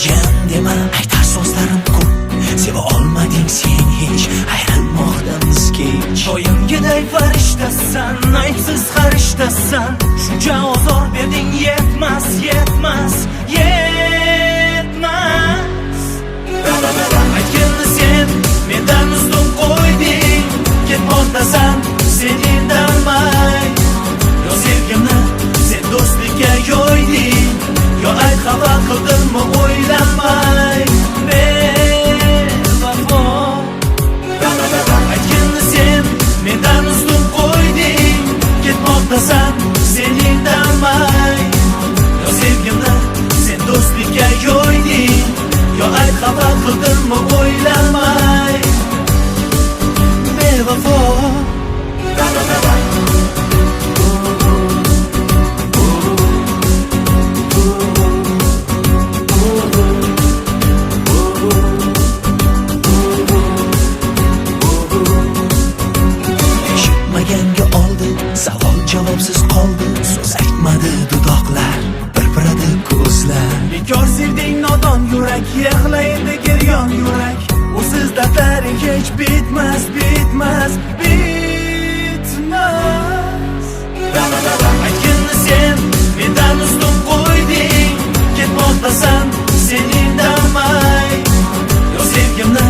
jim dema, aytar so'zlarim ko'p. Seva olmading sen hech, hayranmoqdamiz kech. Doimgiday farishtasan, aybsiz farishtasan. Shuncha ozor berding, yetmas, yetmas, yetmas. Aytganni sen mendan ustun qo'yding, ketmoqdasan sen indamay. Yo sevgimni sen do'stlikka yo'yding, yo ayt xafa qildimmi o'ylamay. Bevafo. Aytganni sen mendan ustun qo'yding, ketmoqdasan sen indamay. Yo sevgimni sen do'stlikka yo'yding, yo ayt xafa qildimmi o'ylamay. Bevafo. Eshitmaganga oldi, savol javobsiz qoldi. So'z aytmadi dudoqlar, birpiradi ko'zlar. Bekor sevding nodon yurak, yig'laydi giryon yurak. Usiz dardlaring hech bitmas, bitmas, bitmas. Aytganni sen mendan ustun qo'yding, ketmoqdasan sen indamay. Yo sevgimni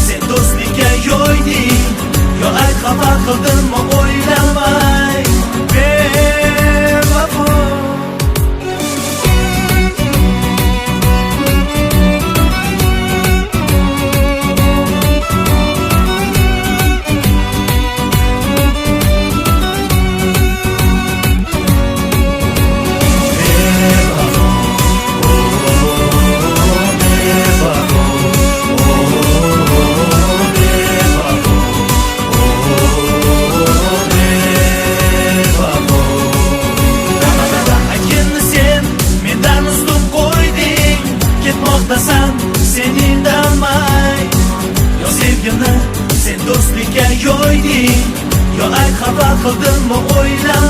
sen do'stlikka yo'yding, yo ayt xafa qildimmi o'ylamay. Bevafo. Ketmoqdasan sen indamay. Yo sevgimni sen do'stlikka yo'yding, yo ayt xafa qildimmi o'ylamay.